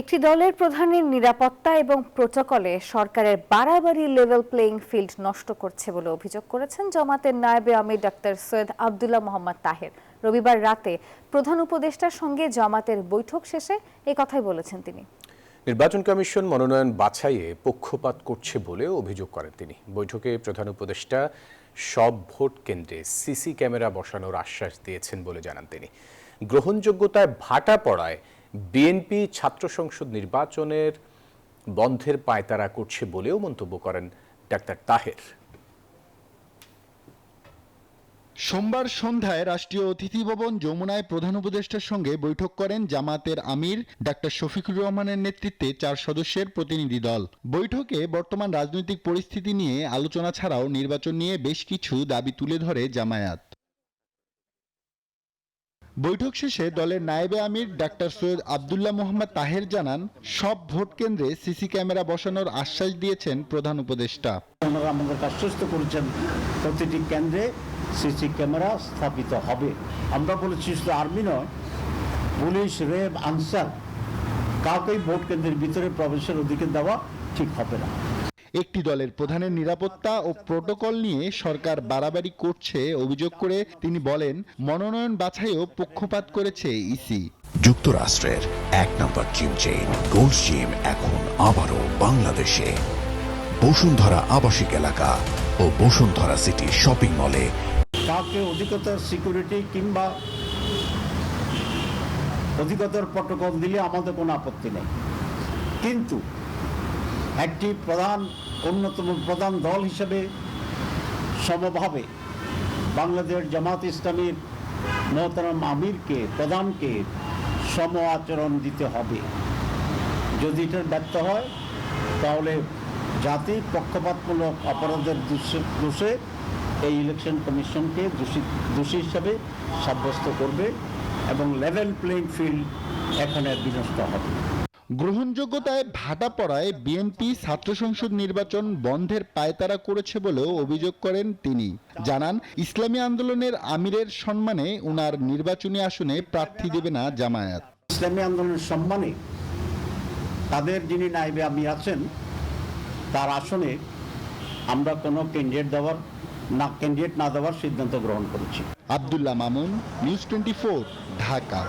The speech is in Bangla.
একটি দলের প্রধানের নিরাপত্তা এবং প্রোটোকলে সরকারের বাড়াবাড়ি লেভেল প্লেইং ফিল্ড নষ্ট করছে বলে অভিযোগ করেছেন জামাতের নায়েবে আমির ডাক্তার সৈয়দ আব্দুল্লাহ মোহাম্মদ তাহের। রবিবার রাতে প্রধান উপদেষ্টার সঙ্গে জামাতের বৈঠক শেষে এই কথাই বলেছেন তিনি। নির্বাচন কমিশন মনোনয়ন বাছাইয়ে পক্ষপাত করছে বলে অভিযোগ করেন তিনি। বৈঠকে প্রধান উপদেষ্টা সব ভোট কেন্দ্রে সিসি ক্যামেরা বসানোর আশ্বাস দিয়েছেন বলে জানান তিনি। গ্রহণযোগ্যতায় ভাটা পড়ায় বিএনপি ছাত্র সংসদ নির্বাচনের বন্ধের পায়তারা করছে বলেও মন্তব্য করেন ডাক্তার তাহের। সোমবার সন্ধ্যায় রাষ্ট্রীয় অতিথি ভবন যমুনায় প্রধান উপদেষ্টার সঙ্গে বৈঠক করেন জামাতের আমির ডাক্তার শফিকুর রহমানের নেতৃত্বে 4 সদস্যের প্রতিনিধি দল। বৈঠকে বর্তমান রাজনৈতিক পরিস্থিতি নিয়ে আলোচনা ছাড়াও নির্বাচন নিয়ে বেশ কিছু দাবি তুলে ধরে জামায়াত। বৈঠক শেষে দলের নায়েবে আমির ডাক্তার সৈয়দ আব্দুল্লাহ মোহাম্মদ তাহের জানান, সব ভোট কেন্দ্রে সিসি ক্যামেরা বসানোর আশ্বাস দিয়েছেন প্রধান উপদেষ্টা। ওনারা আমাদেরকে আশ্বস্ত করেছেন প্রতিটি কেন্দ্রে সিসি ক্যামেরা স্থাপিত হবে। আমরা বলেছি শুধু আর্মি নয়, পুলিশ, র্যাব, আনসার কাউকেই ভোট কেন্দ্রের ভিতরে প্রবেশের অধিকার দেওয়া ঠিক হবে না। একটি দলের প্রধানের নিরাপত্তা ও প্রোটোকল নিয়ে সরকার বাড়াবাড়ি করছে অভিযোগ করে তিনি বলেন, মনোনয়ন বাছাইও পক্ষপাত করেছে ইসি। যুক্তরাষ্ট্রের 1 নম্বর জিম চেইন গোল্ড জিম এখন আবারও বাংলাদেশে। বসুন্ধরা আবাসিক এলাকা ও বসুন্ধরা সিটি শপিং মলে কাউকে অধিকতর সিকিউরিটি কিংবা অধিকতর প্রোটোকল দিলে আমাদের কোনো আপত্তি নেই, কিন্তু একটি অন্যতম প্রধান দল হিসেবে সমভাবে বাংলাদেশ জামাত ইসলামীর মোহতারাম আমিরকে, প্রধানকে সম আচরণ দিতে হবে। যদি এটা ব্যর্থ হয় তাহলে জাতি পক্ষপাতমূলক অপরাধের দোষে এই ইলেকশন কমিশনকে দোষী হিসাবে সাব্যস্ত করবে এবং লেভেল প্লেইং ফিল্ড এখানে বিনষ্ট হবে। গ্রহণযোগ্যতায় ভাটা পড়ায় বিএনপি ছাত্র সংসদ নির্বাচন বন্ধের পায়তারা করেছে বলেও অভিযোগ করেন তিনি। জানান, ইসলামী আন্দোলনের আমিরের সম্মানে উনার নির্বাচনী আসনে প্রার্থী দেবে না জামায়াত। ইসলামী আন্দোলনের সম্মানে তাদের যিনি নায়েবে আমির আছেন তার আসনে আমরা কোনো ক্যান্ডিডেট না দেওয়ার সিদ্ধান্ত গ্রহণ করেছি। আব্দুল্লাহ মামুন, নিউজ 24, ঢাকা।